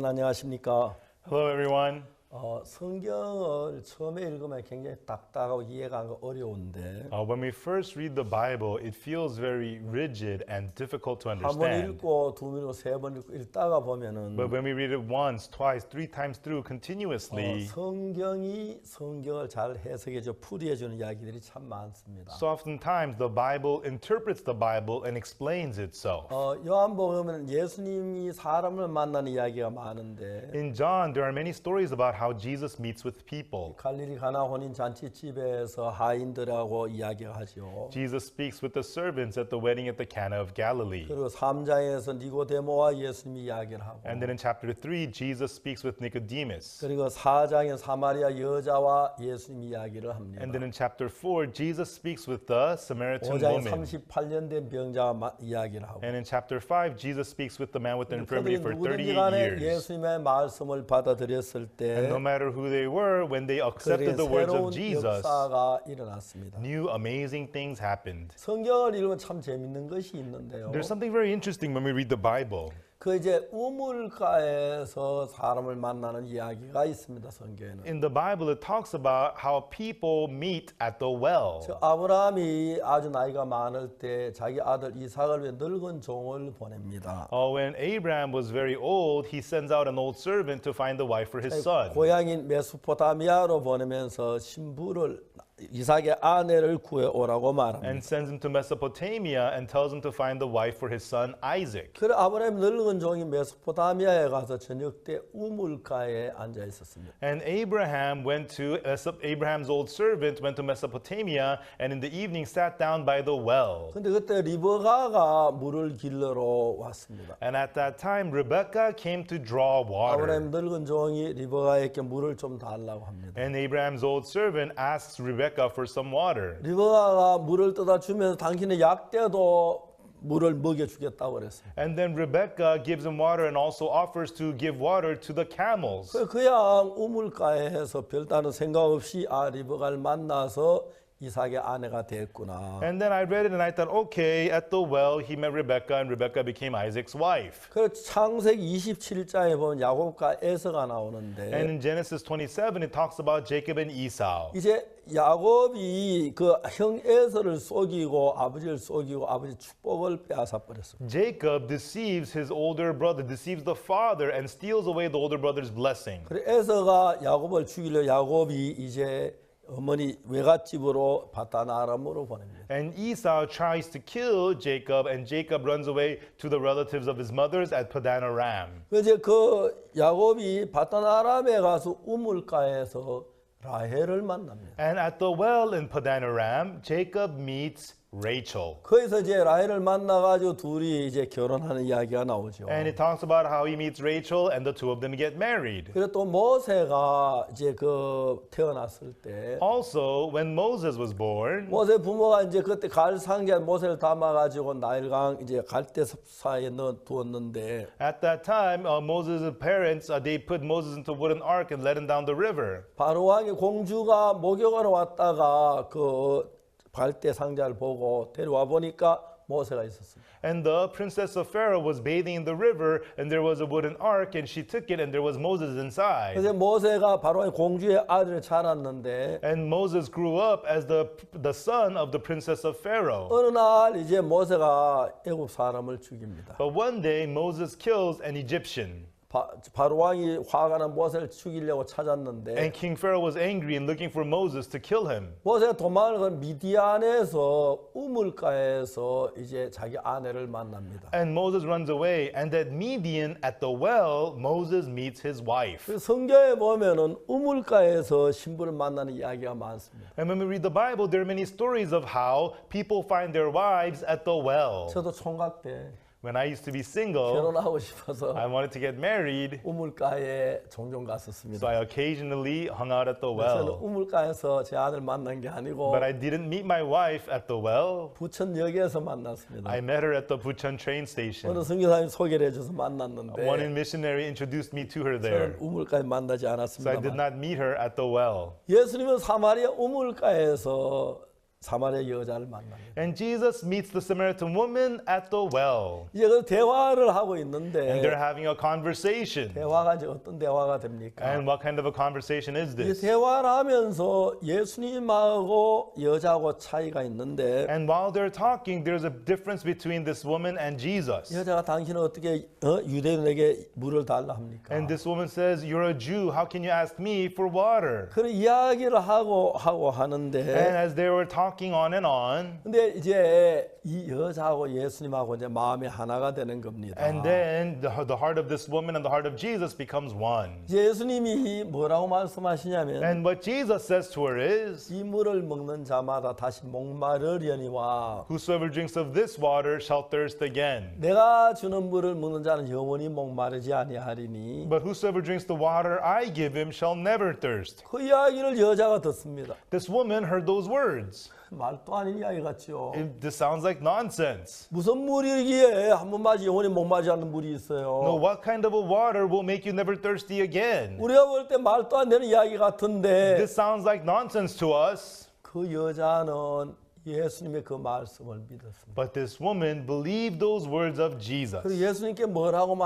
여러분 안녕하십니까? Hello, everyone. 성경을 처음에 읽으면 굉장히 딱딱하고 이해가 어려운데 When we first read the Bible, it feels very rigid and difficult to 한 번 understand. 읽고 두 번 읽고 세 번 읽고 읽다가 보면은 But when we read it once, twice, three times through continuously, 성경이 성경을 잘 해석해줘 풀이해주는 이야기들이 참 많습니다. so oftentimes the Bible interprets the Bible and explains itself. 요한복음은 예수님이 사람을 만나는 이야기가 많은데 In John, there are many stories about how Jesus meets with people. 갈릴리 가나 혼인 잔치집에서 하인들하고 이야기를 하죠. Jesus speaks with the servants at the wedding at the Cana of Galilee. 그리고 3장에서 니고데모와 예수님이 이야기를 하고 And then in chapter 3, Jesus speaks with Nicodemus. 그리고 4장에 사마리아 여자와 예수님이 이야기를 합니다. And then in chapter 4, Jesus speaks with the Samaritan 5장에 woman. 38년 된 병자가 이야기를 하고 And in chapter 5, Jesus speaks with the man with the infirmity 그들이 for 누구든지 38 간에 years. 예수님의 말씀을 받아들였을 때 And no matter who they were, when they accepted 그들에게 the words 새로운 of Jesus, 역사가 일어났습니다. new amazing things happened. 성경을 읽으면 참 재밌는 것이 있는데요. There's something very interesting when we read the Bible. 그 이제 우물가에서 사람을 만나는 이야기가 있습니다. 성경에는. In the Bible, it talks about how people meet at the well. 아브라함이 아주 나이가 많을 때 자기 아들 이삭을 위해 늙은 종을 보냅니다. When Abraham was very old, he sends out an old servant to find the wife for his son. 고향인 메소포타미아로 보내면서 신부를 이삭의 아내를 구해 오라고 말합니다. And sends him to Mesopotamia and tells him to find the wife for his son Isaac. 그래 아브라함 늙은 종이 메소포타미아에 가서 저녁 때 우물가에 앉아 있었습니다. And Abraham's old servant went to Mesopotamia and in the evening sat down by the well. 근데 그때 리브가가 물을 길러러 왔습니다. And at that time, Rebekah came to draw water. 아브라함 늙은 종이 리브가에게 물을 좀 달라고 합니다. And Abraham's old servant asks Rebekah for some water. 리브가가 물을 떠다 주면서 당신의 약대도 물을 먹여주겠다고 그랬어요. And then Rebekah gives him water and also offers to give water to the camels. 그냥 우물가에서 별다른 생각 없이 리브가를 만나서 이삭의 아내가 됐구나. And then I read it and I thought, okay, at the well he met Rebekah and Rebekah became Isaac's wife. 그 창세기 27장에 보면 야곱과 에서가 나오는데 And in Genesis 27 it talks about Jacob and Esau. 이제 야곱이 그 형 에서를 속이고 아버지를 속이고 아버지 축복을 빼앗아 버렸습니다. Jacob deceives his older brother, deceives the father and steals away the older brother's blessing. 그래 에서가 야곱을 죽이려 야곱이 이제 어머니 외갓집으로 바다나람으로 보냅니다. And Esau tries to kill Jacob and Jacob runs away to the relatives of his mothers at Padan Aram. 이제 그 야곱이 바다나람에 가서 우물가에서 라헬을 만납니다. And at the well in Padan Aram, Jacob meets Rachel. 거기서 이제 라헬을 만나가지고 둘이 이제 결혼하는 이야기가 나오죠. And it talks about how he meets Rachel and the two of them get married. 그리고 또 모세가 이제 그 태어났을 때 Also, when Moses was born, 모세 부모가 이제 그때 갈 상자에 모세를 담아가지고 나일강 이제 갈대사에 넣어 두었는데 at that time, Moses' parents, they put Moses into a wooden ark and let him down the river. 바로 왕의 공주가 목욕하러 왔다가 그 갈대 상자를 보고 데려와 보니까 모세가 있었습니다. And the princess of Pharaoh was bathing in the river, and there was a wooden ark, and she took it, and there was Moses inside. 그래서 모세가 바로 공주의 아들을 자랐는데 And Moses grew up as the son of the princess of Pharaoh. 어느 날 이제 모세가 애굽 사람을 죽입니다. But one day, Moses kills an Egyptian. 바로 왕이 화가 난 모세를 죽이려고 찾았는데 And King Pharaoh was angry and looking for Moses to kill him. 모세가 도망을 간 미디안에서 우물가에서 이제 자기 아내를 만납니다. And Moses runs away, and at Midian, at the well, Moses meets his wife. 그 성경에 보면은 우물가에서 신부를 만나는 이야기가 많습니다. And when we read the Bible, there are many stories of how people find their wives at the well. 저도 총각 때 When I used to be single, 결혼하고 싶어서 I wanted to get married, 우물가에 종종 so 갔었습니다. I occasionally hung out at the 저는 well. 우물가에서 제 아들 만난 게 아니고 But I didn't meet my wife at the well. 부천역에서 만났습니다. I met her at the Bucheon train 어느 station. 선교사님이 소개를 해줘서 만났는데 One missionary introduced me to her 저는 there. 우물가에 만나지 So I 않았습니다. did not meet her at the well. 예수님은 사마리아 우물가에서 사마리아 여자를 만납니다. And Jesus meets the Samaritan woman at the well. 이제 그 대화를 하고 And 있는데 they're having a conversation. 대화가 이제 어떤 대화가 됩니까? And what kind of a conversation is 이 this? 대화를 하면서 예수님하고 여자하고 차이가 있는데 And while they're talking, there's a difference between this woman and Jesus. 여자가 당신은 어떻게 유대인에게 물을 달라 합니까? And this woman says, "You're a Jew. How can you ask me for water?" 그런 이야기를 하고 And 하는데 as they were talking on and on, 근데 이제 이 여자하고 예수님하고 이제 마음이 하나가 되는 겁니다. and then the heart of this woman and the heart of Jesus becomes one. 예수님이 뭐라고 말씀하시냐면 And what Jesus says to her is, 이 물을 먹는 자마다 다시 목마르려니와 "Whosoever drinks of this water shall thirst again. 내가 주는 물을 먹는 자는 영원히 목마르지 아니하리니 But whosoever drinks the water I give him shall never thirst." 그 이야기를 여자가 듣습니다. This woman heard those words. 말도 아닌 이야기 같죠. This sounds like nonsense. 무슨 물이기에 한 번 마시 영원히 목마르지 않는 물이 No, 있어요. what kind of a water will make you never thirsty again? 우리가 볼 때 말도 안 되는 이야기 같은데 This sounds like nonsense to us. 그 여자는 예수님의 그 말씀을 믿었습니다. But this woman believed those words of Jesus. 그리고 예수님께 뭐라고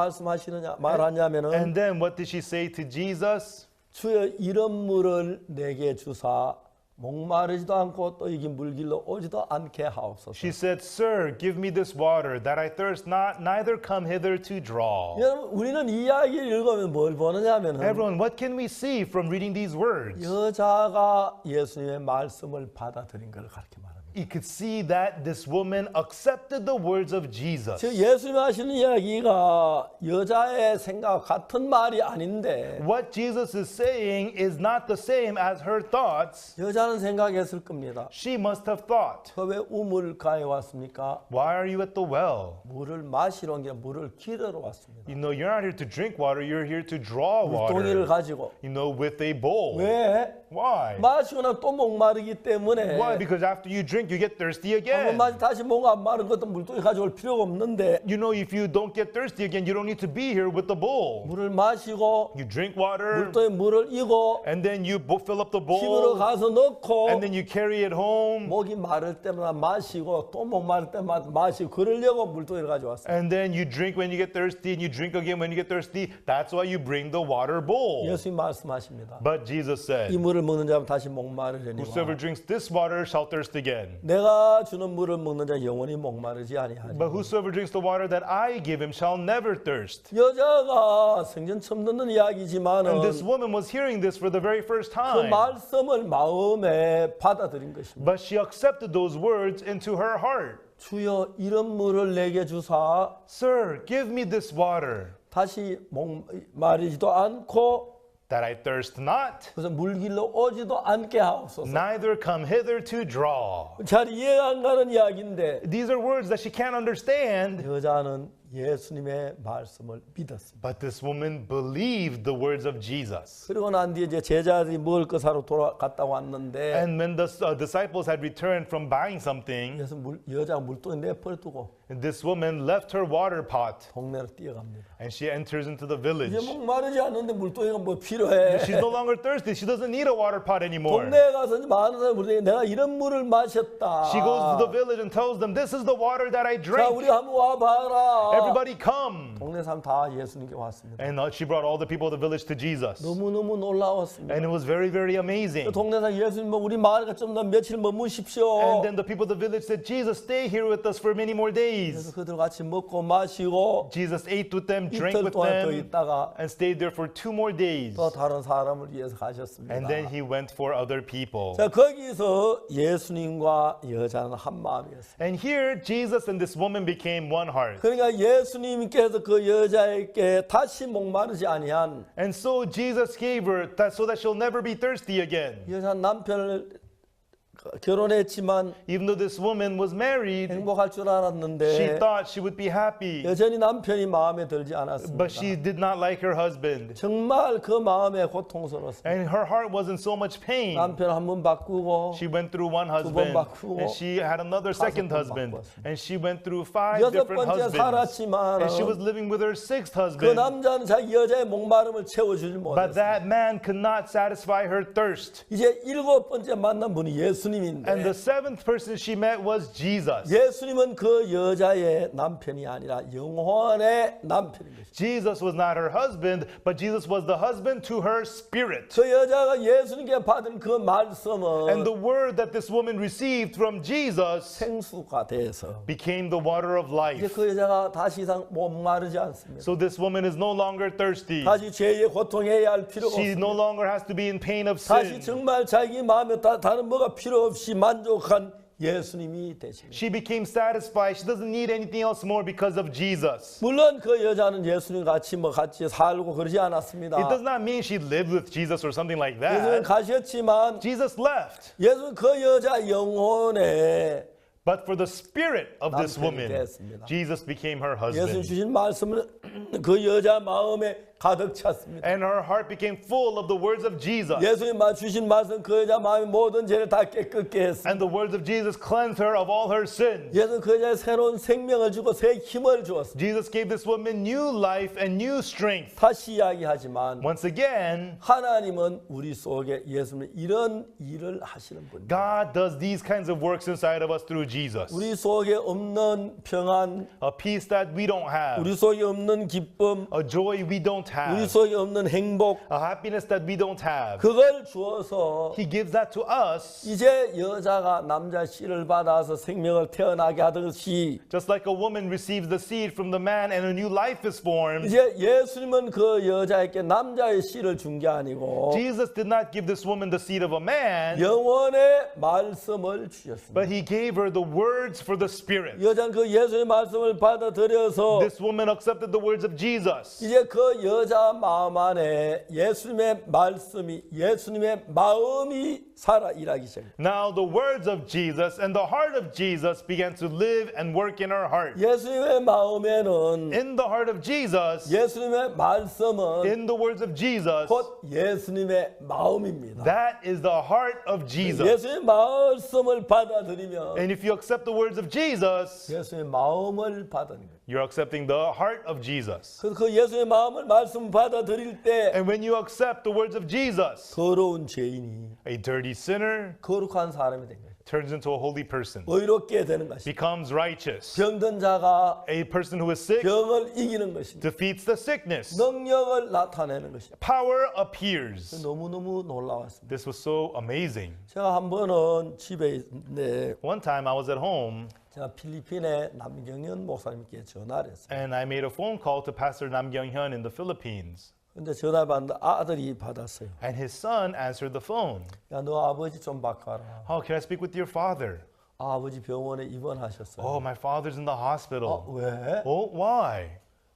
말하냐면은 And then what did she say to Jesus? 주여 이런 물을 내게 주사 목마르지도 않고 또 이게 물길로 오지도 않게 하옵소서. She said, "Sir, give me this water that I thirst not, neither come hither to draw." 여러분 우리는 이 이야기를 읽으면 뭘 보느냐면은 Everyone, what can we see from reading these words? 여자가 예수님의 말씀을 받아들인 걸 그렇게 말합니다. You could see that this woman accepted the words of Jesus. 즉 예수님 하시는 이야기가 여자의 생각 같은 말이 아닌데 What Jesus is saying is not the same as her thoughts. 여자는 생각했을 겁니다. She must have thought, 왜 우물가에 왔습니까? "Why are you at the well? 물을 마시러 온 게 물을 기르러 왔습니다. You know, you're not here to drink water, you're here to draw 물동이를 water. 가지고 You know, with a bowl." 왜? Why? 마시거나 또 목마르기 때문에 Why? Because after you drink, you get thirsty 한번 again. 마시 다시 목 안 마른 것도 물동이 가져올 필요가 없는데 You know, if you don't get thirsty again, you don't need to be here with the bowl. 물을 마시고 You drink water, 물동에 물을 이고 and then you fill up the 집으로 bowl, 가서 넣고 and then you carry it home, 목이 마를 때마다 마시고 또 목 마를 때마다 마시고 그러려고 물동이를 가져왔어요. and then you drink when you get thirsty, and you drink again when you get thirsty. That's why you bring the water bowl. 예수님 말씀하십니다. But Jesus 이 said, 물을 먹는 자는 다시 목마르려니와 "Whosoever drinks this water shall thirst again. 내가 주는 물을 먹는 자 영원히 목마르지 아니하리. But whosoever drinks the water that I give him shall never thirst." 여자가 생전 처음 듣는 이야기지만은 And this woman was hearing this for the very first 그 time. 말씀을 마음에 받아들인 것입니다. But she accepted those words into her heart. 주여 이런 물을 내게 주사 "Sir, give me this water 다시 목마르지도 않고 that I thirst not, 그래서 물길로 오지도 않게 하옵소서. neither come hither to draw." 잘 이해가 안 가는 이야기인데 These are words that she can't understand. 여자는 예수님의 말씀을 믿었습니다. But this woman believed the words of Jesus. 그리고 난 뒤에 이제 제자들이 먹을 것 사러 돌아갔다 왔는데 And when the disciples had returned from buying something, 그래서 여자가 물통에 내버려두고 this woman left her water pot 동네로 뛰어갑니다. and she enters into the 이제 village. 목마르지 않는데 물통이가 뭐 필요해. She's no longer thirsty. She doesn't need a water pot anymore. 동네에 가서 이제 많은 사람이 물통에 내가 이런 물을 마셨다. She goes to the village and tells them, "This is the water that I 자, drank. 우리 한번 와봐라. Everybody come." 동네 사람 다 예수님께 왔습니다. And she brought all the people of the village to Jesus. 너무너무 놀라웠습니다. And it was very, very amazing. 그 동네 사람 예수님 뭐 우리 마을에 좀 더 며칠 머무십시오. And then the people of the village said, "Jesus, stay here with us for many more 그래서 days." 그들 같이 먹고 마시고 Jesus ate with them, drank 이틀 with 동안 더 them, 있다가 and stayed there for 2 more days. 또 다른 사람을 위해서 가셨습니다. And then he went for other people. 자, 거기서 예수님과 여자는 한 마음이었어요. And here, Jesus and this woman became one heart. 그러니까 예수님께서 그 여자에게 다시 목마르지 아니한 And so Jesus gave her that so that she'll never be thirsty again. 여자 남편을 결혼했지만 Even though this woman was married, 행복할 줄 she 알았는데 thought she would be happy. 여전히 남편이 마음에 들지 않았습니다. But she did not like her husband. 정말 그 마음에 고통스러웠습니다. And her heart was in so much pain. 남편 한 번 바꾸고 She went through one husband, 바꾸고 and she had another second 번 husband, 바꾸었습니다. and she went through 5 여섯 different 번째 husbands. 살았지만 And she was living with her 6th 그 husband. 남자는 자기 여자의 목마름을 채워주지 But 못했어요. that man could not satisfy her thirst. 이제 7번째 만난 분이 예수님 예수님인데 And the seventh person she met was Jesus. 예수님은 그 여자의 남편이 아니라 영혼의 남편인 것입니다. Jesus was not her husband, but Jesus was the husband to her spirit. 그 여자가 예수님께 받은 그 말씀은 And the word that this woman received from Jesus 생수가 돼서 became the water of 이제 life. 그 여자가 다시 이상 목마르지 않습니다. So this woman is no longer thirsty. 다시 죄의 고통해야 할 필요가 She no 없습니다. longer has to be in pain of 다시 sin. 정말 자기 마음에 다른 뭐가 필요 없이 만족한 예수님이 되십니다. She became satisfied. She doesn't need anything else more because of Jesus. 물론 그 여자는 예수님 같이 같이 살고 그러지 않았습니다. It does not mean she lived with Jesus or something like 예수님 that. 가셨지만 Jesus left. 예수는 그 여자 영혼에 But for the spirit of this 남편이 woman, 되었습니다. Jesus became her 예수님 husband. 주신 말씀은 그 여자 마음에 가득 찼습니다. And her heart became full of the words of Jesus. 예수님 주신 말씀 그 여자 마음의 모든 죄를 다 깨끗게 했습니다. And the words of Jesus cleansed her of all her sins. 예수는 그 여자에 새로운 생명을 주고 새 힘을 주었습니다. Jesus gave this woman new life and new strength. 다시 이야기하지만 Once again, 하나님은 우리 속에 예수님 이런 일을 하시는 분입니다. God does these kinds of works inside of us through Jesus. 우리 속에 없는 평안, A peace that we don't have, 우리 속에 없는 기쁨, a joy we don't 우리 have, 속에 없는 행복, a happiness that we don't have. 그걸 주어서 He gives that to us, 이제 여자가 남자 씨를 받아서 생명을 태어나게 하듯이 just like a woman receives the seed from the man and a new life is formed. 이제 예수님은 그 여자에게 남자의 씨를 준 게 아니고 Jesus did not give this woman the seed of a man, 영원의 말씀을 주셨습니다. but he gave her the words for the Spirit. 여자는 그 예수의 말씀을 받아들여서 This woman accepted the words of Jesus. 이제 그 여자 마음 안에 예수님의 말씀이 예수님의 마음이 살아 일하기 시작합니다. Now the words of Jesus and the heart of Jesus began to live and work in her heart. 예수님의 마음에는 In the heart of Jesus, 예수님의 말씀은 in the words of Jesus, 곧 예수님의 마음입니다. that is the heart of Jesus. 예수님의 말씀을 받아들이면 And if you accept the words of Jesus, 예수님의 마음을 받는 거예요. you're accepting the heart of Jesus. 그래서 그 예수님의 마음을 말씀 받아들일 때 And when you accept the words of Jesus, 더러운 죄인이 a dirty sinner 거룩한 사람이 된 거예요. turns into a holy person, 의롭게 되는 것입니다. becomes righteous. 병든 자가 A person who is sick 병을 이기는 것입니다. defeats the sickness. 능력을 나타내는 것입니다. Power appears. 너무너무 놀라웠습니다. This was so amazing. 제가 한 번은 집에 있는데 One time I was at home 제가 필리핀의 남경현 목사님께 전화를 했어요. and I made a phone call to Pastor Nam Kyung-hyun in the Philippines. 근데 전화 받는데 아들이 받았어요. And his son answered the phone. 야, 너 아버지 좀 바꿔라. Oh, can I speak with your father? 아버지 병원에 입원하셨어요. Oh, my father's in the hospital. 왜? Oh, why?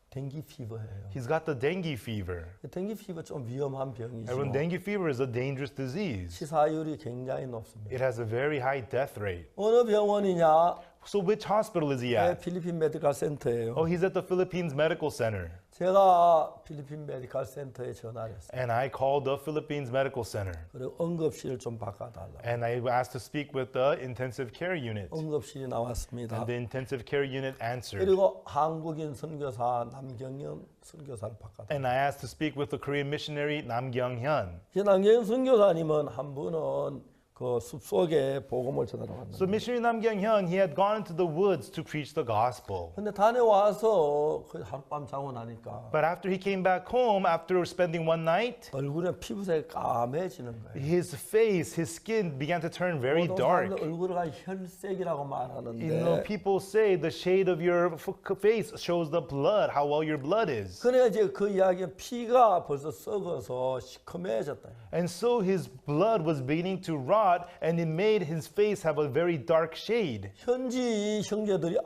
댕기 피버예요. He's got the dengue fever. 댕기 피버 좀 위험한 병이죠. Everyone, dengue fever is a dangerous disease. 치사율이 굉장히 높습니다. It has a very high death rate. 어느 병원이냐? So which hospital is he 네, at? 필리핀 메디컬 센터예요. Oh, he's at the Philippines Medical Center. 제가 필리핀 메디컬 센터에 전화를 했어요. And I called the Philippines Medical Center. 그리고 응급실을 좀 바꿔달라고. And I asked to speak with the intensive care unit. 응급실이 나왔습니다. And the intensive care unit answered. 그리고 한국인 선교사 남경현 선교사를 바꿔달라고. And I asked to speak with the Korean missionary Nam Kyung-hyun. 남경현 선교사님은 한 분은 그 숲속에 복음을 전하러 So 왔는데 missionary Nam Kyung-hyun, he had gone into the woods to preach the gospel. 근데 다녀와서 그 하룻밤 자고 나니까 But after he came back home, after spending one night, 얼굴에 피부색이 까매지는 거예요. his face, his skin began to turn very 보통 dark. 사람들 얼굴을 혈색이라고 You know, 말하는데 people say the shade of your face shows the blood, how well your blood is. 그래 이제 그 이야기는 피가 벌써 썩어서 시커매졌다. And so his blood was beginning to rot, and it made his face have a very dark shade. 현지 형제들이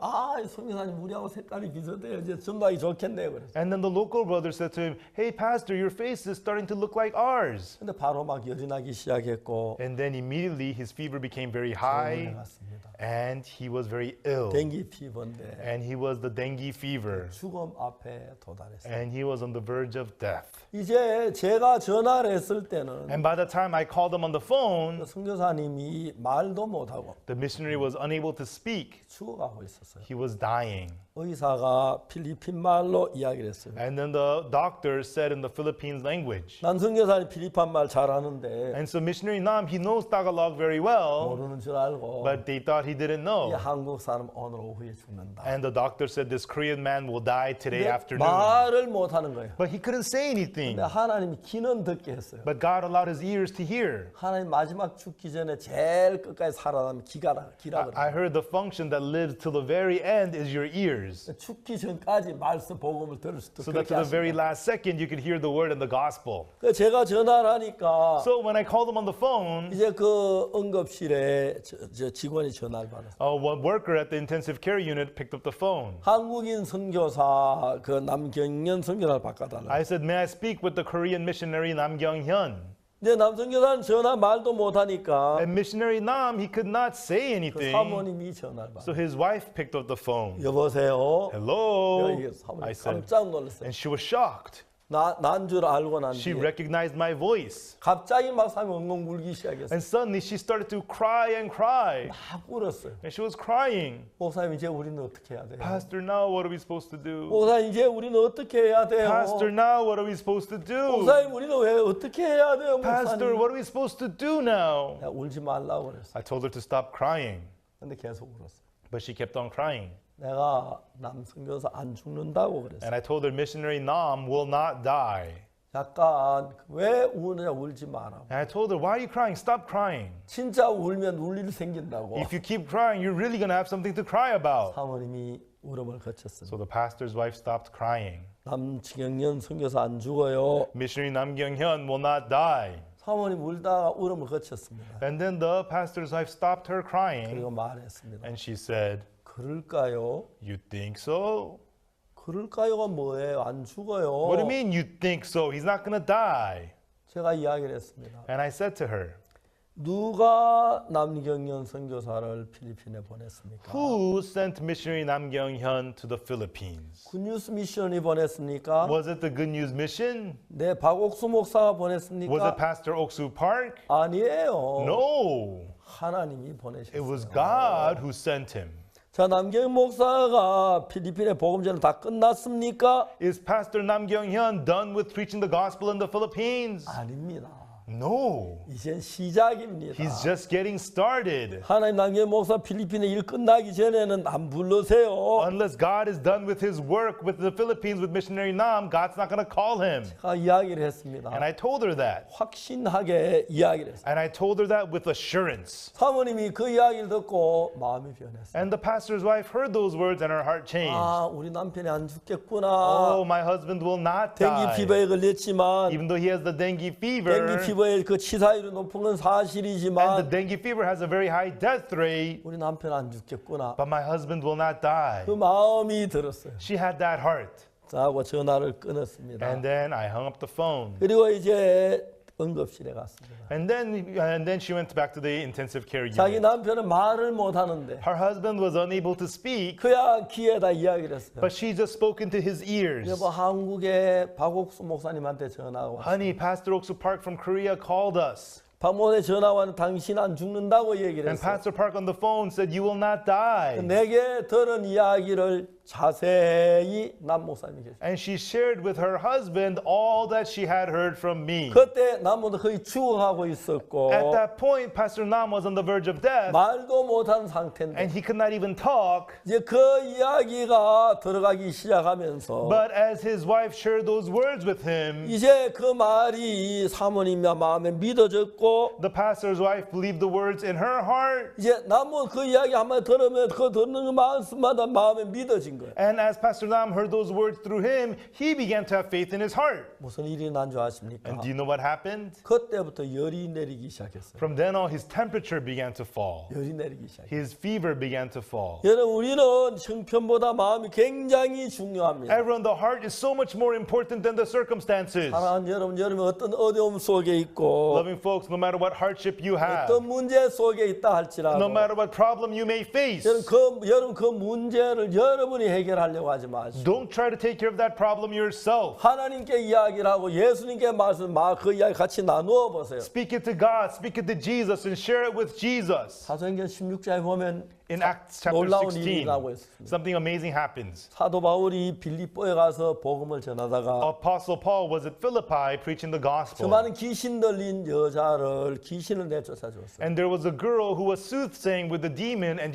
선교사님 우리하고 색깔이 비슷해요. 이제 전박이 좋겠네요. 그래서. And then the local brother said to him, "Hey, pastor, your face is starting to look like ours." 근데 바로 막 열이 나기 시작했고 And then immediately his fever became very 병원에 high. 갔습니다. and he was very ill. 댕기 피부인데 And he was the dengue fever. 죽음 앞에 도달했어요. And he was on the verge of death. 이제 제가 전화를 했을 때는 And by the time I called him on the phone, 선교사님이 말도 못하고 the missionary was unable to speak. 죽어가고 있었어요. He was dying. 의사가 필리핀 말로 이야기를 했어요. And then the doctor said in the Philippines language. 난 선교사님 필리핀 말 잘하는데 And so missionary Nam, he knows Tagalog very well, 모르는 줄 알고 but they thought he didn't 이 know. 한국 사람 오늘 오후에 죽는다. And the doctor said this Korean man will die today 근데 afternoon. 말을 못하는 거예요. But he couldn't say anything. 근데 하나님이 귀는 듣게 했어요. But God allowed his ears to hear. 하나님 마지막 죽기 전에 제일 끝까지 살아남으면 귀라 그래요. I heard the function that lives till the very end is your ears. 죽기 전까지 말씀 복음을 들을 수도 So that 그렇게 to the very 하십니다. last second you could hear the word and the gospel. 제가 전화를 하니까 So when I called him on the phone, 이제 그 응급실에 저 직원이 전화를 받았어요. one worker at the intensive care unit picked up the phone. 한국인 선교사 그 남경연 선교사를 바꿔달라. I said, may I speak with the Korean missionary Nam Kyung-hyun? 근데 남선교사는 전화 말도 못하니까 And missionary Nam, he could not say 그 anything. 사모님이 전화를 받아. So his wife picked up the phone. 여보세요. Hello, 이게 사모님 I said. 깜짝 놀랐어요. And she was shocked. 난 줄 알고 난 She 뒤에 recognized my voice. 갑자기 막 사람이 엉엉 울기 시작했어요. And suddenly she started to cry and cry. 막 울었어요. And she was crying. 목사님 이제 우리는 어떻게 해야 돼요? Pastor, now what are we supposed to do? 목사님 이제 우리는 어떻게 해야 돼요? Pastor, now what are we supposed to do? 목사님 우리는 왜 어떻게 해야 돼요? Pastor, 목사님. what are we supposed to do now? 내가 울지 말라고 그랬어. I told her to stop crying, 근데 계속 울었어. but she kept on crying. 내가 남선교사 안 죽는다고 그랬어. And I told her missionary Nam will not die. 약간 왜 우느냐 울지 마라. And I told her, why are you crying? Stop crying. 진짜 울면 울 일 생긴다고. If you keep crying, you're really going to have something to cry about. 사모님이 울음을 그쳤습니다. So the pastor's wife stopped crying. 남지경년 선교사 안 죽어요. Missionary Nam Kyung-hyun will not die. 사모님 울다가 울음을 그쳤습니다. And then the pastor's wife stopped her crying 그리고 말했습니다. and she said, 그럴까요? you think so? 그럴까요가 뭐예요? 안 죽어요. What do you mean you think so? He's not going to die. 제가 이야기를 했습니다. And I said to her, 누가 남경연 선교사를 필리핀에 보냈습니까? who sent missionary Nam Kyung-hyun to the Philippines? 굿뉴스 미션이 보냈습니까? Was it the Good News Mission? 네, 박옥수 목사가 Was 보냈습니까? it Pastor Oksu Park? 아니에요. No. 하나님이 It was 보내셨어요. God who sent him. 자, 남경 목사가 필리핀의 복음전은 다 끝났습니까? Is Pastor Nam Kyung-hyun done with preaching the gospel in the Philippines? 아닙니다. No. 이젠 시작입니다. He's just getting started. 하나님 남경 목사 필리핀의 일 끝나기 전에는 안 부르세요. Unless God is done with his work with the Philippines with missionary Nam, God's not going to call him. 제가 이야기를 했습니다. And I told her that. 확신하게 이야기를 했어요. And I told her that with assurance. 사모님이 그 이야기를 듣고 마음이 변했어요. And the pastor's wife heard those words and her heart changed. 아, 우리 남편이 안 죽겠구나. Oh, my husband will not 댕기 die. 피부에 걸렸지만 Even though he has the dengue 댕기 fever, 피부에 그 치사율이 높은 건 and the 사실이지만 dengue fever has a very high death rate, 우리 남편 안 죽겠구나. but my husband will not die. 그 마음이 들었어요. She had that heart. 자, 하고 전화를 끊었습니다. And then I hung up the phone. 그리고 이제 응급실에 갔습니다. And then she went back to the intensive care 자기 unit. 남편은 말을 못 하는데 Her husband was unable to speak, 그야 귀에다 이야기를 했어요. but she just spoke into his ears. 여보, 한국의 박옥수 목사님한테 전화가 왔어요. Honey, Pastor Oksu Park from Korea called us. 박목에 전화 왔는 당신 안 죽는다고 얘기를 And 했어요. Pastor Park on the phone said, you will not die. 내게 들은 이야기를 자세히 남 목사님이 계세요. And she shared with her husband all that she had heard from me. 그때 남모도 거의 죽어가고 있었고 At that point, Pastor Nam was on the verge of death, 말도 못한 상태인데 and he could not even talk. 이제 그 이야기가 들어가기 시작하면서 But as his wife shared those words with him, 이제 그 말이 사모님의 마음에 믿어졌고 the pastor's wife believed the words in her heart. 이제 남모 그 이야기 한번 들으면 그 듣는 그 말씀마다 마음에 믿어진 거예요. And as Pastor Nam heard those words through him, he began to have faith in his heart. 무슨 일이 난 줄 아십니까? And do you know what happened? 그때부터 열이 내리기 시작했어요. From then on, his temperature began to fall. 열이 내리기 시작했어요. His fever began to fall. 여러분, 우리는 형편보다 마음이 굉장히 중요합니다. Everyone, the heart is so much more important than the circumstances. 사랑하는 여러분, 여러분 어떤 어려움 속에 있고 Loving folks, no matter what hardship you have, 어떤 문제 속에 있다 할지라도 no matter what problem you may face, 여러분 그 문제를 여러분이 해결하려고 하지 마시고 don't try to take care of that problem yourself. 하나님께 이야기를 하고 예수님께 말씀 그 이야기 같이 나누어 보세요. Speak it to God, speak it to Jesus, and share it with Jesus. 사도행전 16장에 보면 In Acts chapter 놀라운 16, 일이 일어나고 있습니다. something amazing happens. 사도 바울이 빌립보에 가서 복음을 전하다가 Apostle Paul was at Philippi preaching the gospel. 수많은 귀신 들린 여자를 귀신을 내쫓아 줬어요. And there was a girl who was soothsaying with the demon, and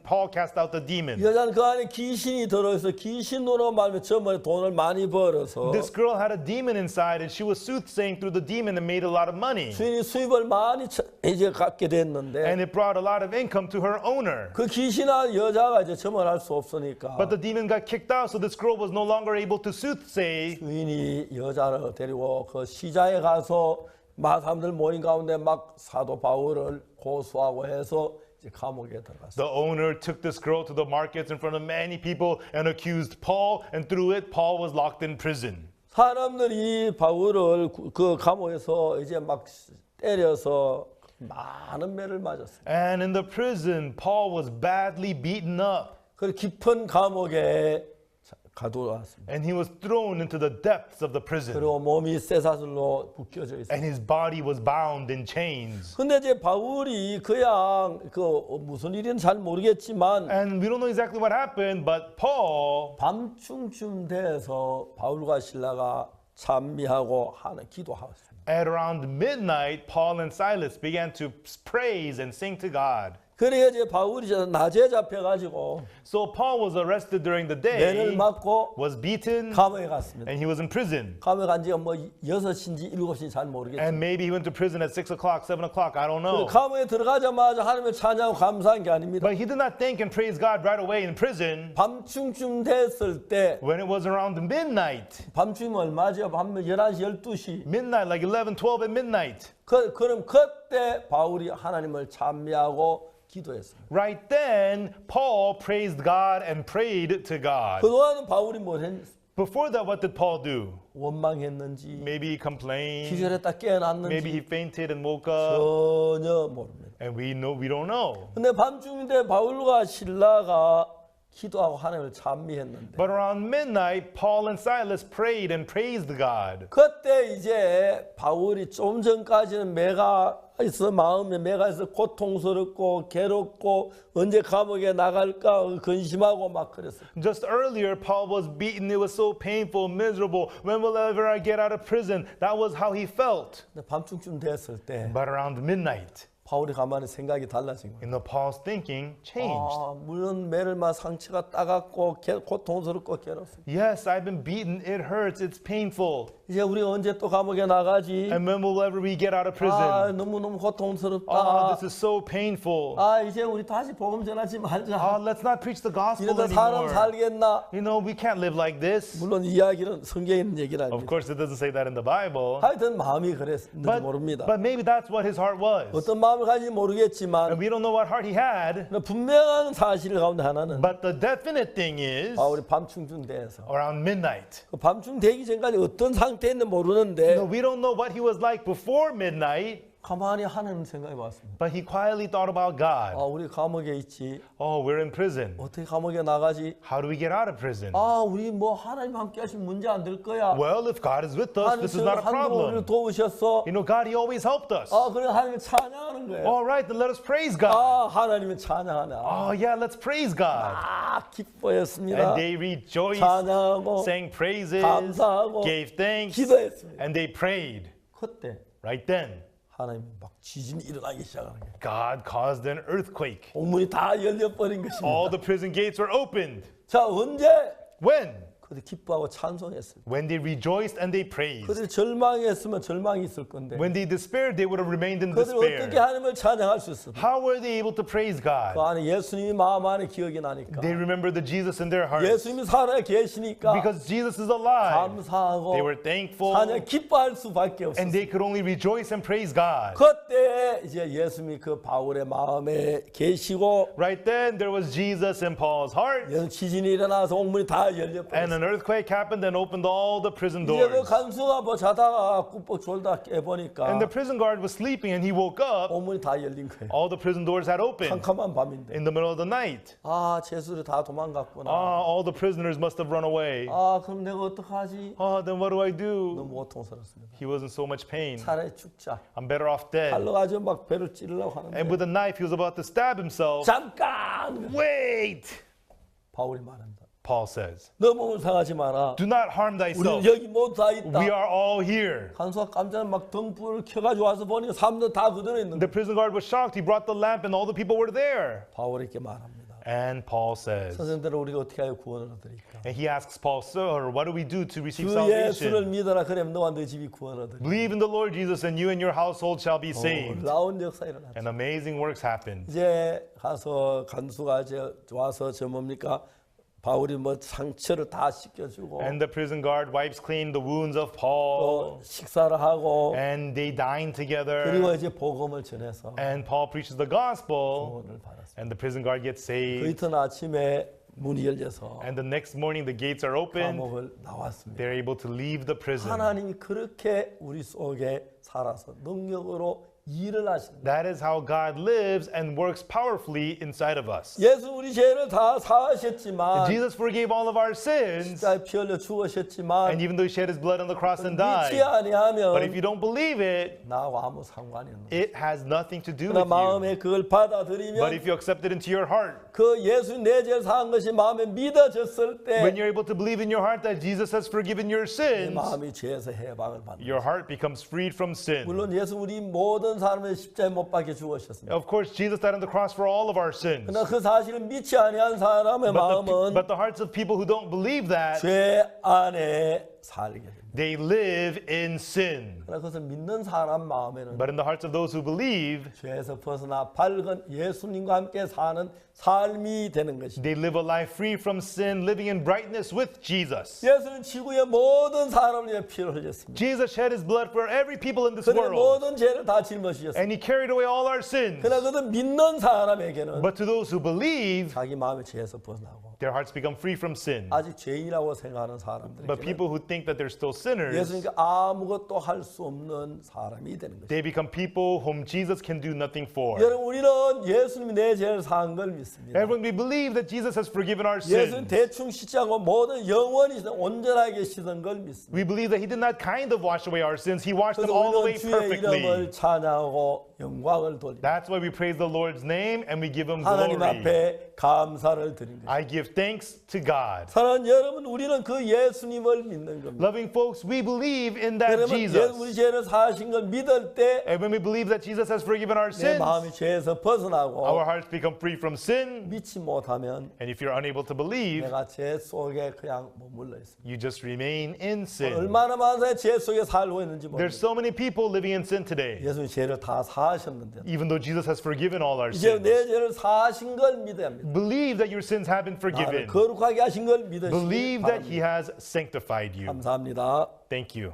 Paul cast out the demon. 여자는 그 안에 귀신이 들어있어 귀신으로 말면 저번에 돈을 많이 벌어서 This girl had a demon inside, and she was soothsaying through the demon and made a lot of money. 주인이 수입을 많이 이제 갖게 됐는데 And it brought a lot of income to her owner. 그 귀신한 여자가 이제 점을 할 수 없으니까 But the demon got kicked out, so this girl was no longer able to soothsay. 주인이 여자를 데리고 그 시장에 가서 사람들 모인 가운데 막 사도 바울을 고소하고 해서 이제 감옥에 들어갔어요. The owner took this girl to the markets in front of many people and accused Paul, and through it, Paul was locked in prison. 사람들이 바울을 그 감옥에서 이제 막 때려서 많은 매를 맞았어요. And in the prison, Paul was badly beaten up, 그 깊은 감옥에 가두었습니다. and he was thrown into the depths of the prison, 그리고 몸이 쇠사슬로 묶여져 있어요. and his body was bound in chains. 근데 이제 바울이 그냥 그 무슨 일인지 잘 모르겠지만 And we don't know exactly what happened, but Paul, 밤중쯤 돼서 바울과 신라가 찬미하고 하는 기도하고 있습니다. at around midnight, Paul and Silas began to praise and sing to God. 그래야 이제 바울이 이제 낮에 잡혀가지고 So Paul was arrested during the 매를 day, 맞고 was beaten, 감옥에 갔습니다. and he was in prison. 감옥에 간 지가 뭐 6시인지 7시인지 잘 모르겠지만 And maybe he went to prison at 6 o'clock, 7 o'clock, I don't know. 감옥에 들어가자마자 하나님을 찬양하고 감사한 게 아닙니다. But he did not thank and praise God right away in prison. 밤중쯤 됐을 때 When it was around midnight, 밤중이면 얼마죠? 밤 11시, 12시. midnight, like 11, 12 at midnight. 그럼 그때 바울이 하나님을 찬미하고 기도했습니다. Right then, Paul praised God and prayed to God. 그동안은 바울이 뭘 했는지 Before that, what did Paul do? 원망했는지 Maybe he complained. 기절했다 Maybe he 깨어났는지 fainted and woke up. 전혀 모릅니다. And we don't know. 근데 밤중인데 바울과 신라가 기도하고 하나님을 찬미했는데 But around midnight, Paul and Silas prayed and praised God. 그때 이제 바울이 좀 전까지는 매가 있어 마음에 매가 있어 고통스럽고 괴롭고 언제 감옥에 나갈까 근심하고 막 그랬어요. Just earlier, Paul was beaten. It was so painful, miserable. When will ever I get out of prison? That was how he felt. 근데 밤중쯤 됐을 때 But around midnight, 바울이 가만히 생각이 달라진 거예요. Paul's thinking changed. 물론 매를 맞 상처가 따갑고 고통스럽고 괴롭습니다. Yes, I've been beaten. It hurts. It's painful. 이제 우리 언제 또 감옥에 나가지? And when will ever we get out of prison? 너무너무 고통스럽다. This is so painful. 이제 우리 다시 복음 전하지 말자. Let's not preach the gospel 이러다 사람 anymore. 살겠나? We can't live like this. 물론 이 이야기는 성경에 있는 얘기는 Of 아닙니다. course, it doesn't say that in the Bible. 하여튼 마음이 그랬는지 모릅니다. But maybe that's what his heart was. 어떤 마음을 가진지 모르겠지만 And we don't know what heart he had. 분명한 사실 가운데 하나는 But the definite thing is, 바울이 밤중쯤 돼서 around midnight. 그 밤중 되기 전까지 어떤 상태였는지 모르는데 We don't know what he was like before midnight, 가만히 하나님 생각해 봤습니다. but he quietly thought about God. 우리 감옥에 있지. We're in prison. 어떻게 감옥에 나가지? How do we get out of prison? 우리 뭐 하나님 함께 하시면 문제 안 될 거야. Well, if God is with us, this is not a 하나님 우리를 problem. 도우셨어. God, he always helped us. 그래 하나님을 찬양하는 거예요. All right, then let us praise God. 하나님을 찬양하네. Yeah, let's praise God. 기뻐했습니다. And they rejoiced, 찬양하고 sang praises, 감사하고 gave thanks, 기도했습니다. and they prayed. 그때 Right then, 하나님 막 지진이 일어나기 시작하는 거예요. God caused an earthquake. 문이 다 열려버린 것입니다. All the prison gates were opened. 자 언제? When? 그들 기뻐하고 찬송했습니다. When they rejoiced and they praised. 그들이 절망했으면 절망이 있을 건데 When they despaired, they would have remained in 그들이 어떻게 despair. 하나님을 찬양할 수 있습니까? How were they able to praise 그 God? 안에 예수님이 마음 안에 기억이 나니까 They remembered the Jesus in their hearts. 예수님이 살아 계시니까 Because Jesus is alive. 감사하고 They were thankful. 찬양 기뻐할 수밖에 And 없었어요. they could only rejoice and praise God. 그때 이제 예수님이 그 바울의 마음에 계시고 Right then, there was Jesus in Paul's heart. 지진이 일어나서 옥문이 다 And 열려버렸어요. an earthquake happened and opened all the prison 이제 그 doors. 간수가 뭐 자다가 꾹뻑 졸다 깨보니까 And the prison guard was sleeping and he woke up. 오문이 다 열린 거예요. All the prison doors had opened 캄캄한 밤인데. in the middle of the night. 아, 죄수들이 다 도망갔구나. All the prisoners must have run away. 아, 그럼 내가 어떡하지? Then what do I do? 너무 고통스럽습니다. He was in so much pain. 차라리 죽자. I'm better off dead. 칼로 가지고 막 배를 찌르려고 And 하는데 with a knife, he was about to stab himself. 잠깐! Wait, 바울이 말한다. Paul says. 너 몸을 상하지 마라. Do not harm 우리는 thyself. 여기 모두 다 있다. We are all here. 간수가 깜짝 막 등불을 켜가지고 와서 보니 사람들 다 그대로 있는 The 거예요. prison guard was shocked. He brought the lamp and all the people were there. 바울이 이렇게 말합니다. And Paul says, 선생님들 우리가 어떻게 하여 구원을 얻으리까? and he asks Paul, Sir, what do we do to receive 주 예수를 salvation? 믿어라. 그럼 너와 네 집이 구원을 얻으리라. Believe in the Lord Jesus and you and your household shall be saved. 놀라운 역사 일어났죠. And amazing works happened. 이제 가서 간수가 와서 저 뭡니까? 바울이 뭐 상처를 다 씻겨주고 And the prison guard wipes clean the wounds of Paul. 또 식사를 하고 And they dine together. 그리고 이제 복음을 전해서 And Paul preaches the gospel. 구원을 받았습니다. And the prison guard gets 그 saved. 이튿 아침에 문이 열려서 And the next morning the gates are opened. 감옥을 나왔습니다. They're able to leave the prison. 하나님이 그렇게 우리 속에 살아서 능력으로 일을 하신다. That is how God lives and works powerfully inside of us. 예수 우리 죄를 다 사하셨지만 Jesus forgave all of our sins. 십자가에 피 흘려 죽으셨지만 And even though he shed his blood on the cross and 믿지 died. But if 아니하면 you don't believe it, 나하고 아무 상관이 없는 거예요. it has nothing to do 그러나 with you. 마음에 그걸 But 받아들이면 if you accept it into your heart, 그 예수 내 죄를 사한 것이 마음에 믿어졌을 때 when you're able to believe in your heart that Jesus has forgiven your 내 sins, 마음이 죄에서 해방을 받는 your 거예요. heart becomes freed from sin. 물론 예수 우리 모든 사람을 십자가에 못 박혀 죽으셨습니다. Of course, Jesus died on the cross for all of our sins. 그러나 그 사실을 믿지 아니한 사람의 마음은 But the hearts of people who don't believe that, 죄 안에 살게 됩니다. they live in sin. 그러나 그것을 믿는 사람 마음에는 But in the hearts of those who believe, 죄에서 벗어나 밝은 예수님과 함께 사는 삶이 되는 것입니다. they live a life free from sin, living in brightness with Jesus. 예수는 지구의 모든 사람을 위해 피를 흘렸습니다. Jesus shed his blood for every people in this 그의 world. 모든 죄를 다 짊어지셨습니다. And he carried away all our sins. 그러나 그것을 믿는 사람에게는 But to those who believe, 자기 마음의 죄에서 벗어나고 their hearts become free from sin. 아직 죄인이라고 생각하는 But 사람들에게는 people who think that they're still sinners, 예수님께 아무것도 할 수 없는 사람이 되는 것입니다. they become people whom Jesus can do nothing for. 여러분 우리는 예수님이 내 죄를 사한 걸 믿습니다. Everyone, we believe that Jesus has forgiven our 예수는 sins. 대충 씻지 않고 모든 영원히 온전하게 씻은 걸 믿습니다. We believe that he did not kind of wash away our sins. He washed them 그래서 all 우리는 away 주의 perfectly. 이름을 찬양하고 영광을 돌립니다. That's why we praise the Lord's name and we give him 하나님 glory. 앞에 감사를 드린 것입니다. I give thanks to God. 사랑하는 여러분, 우리는 그 예수님을 믿는 겁니다. Loving folks, we believe in that 그러면 우리 Jesus. 죄를 사하신 걸 믿을 때 내 And when we believe that Jesus has forgiven our sins, 마음이 죄에서 벗어나고 our hearts become free from sin. 믿지 못하면 And if you're unable to believe, 내가 죄 속에 그냥 머물러 있습니다. you just remain in sin. 얼마나 많은 사람이 죄 속에 살고 있는지 There's 모릅니다. so many people living in sin today, 예수님 죄를 다 사하셨는데 even though Jesus has forgiven all our 이제 sins. 내 죄를 사하신 걸 믿어야 합니다. Believe that your sins have been 나를 forgiven. 거룩하게 하신 걸 믿으시기 Believe that 바랍니다. he has sanctified you. 감사합니다. Thank you.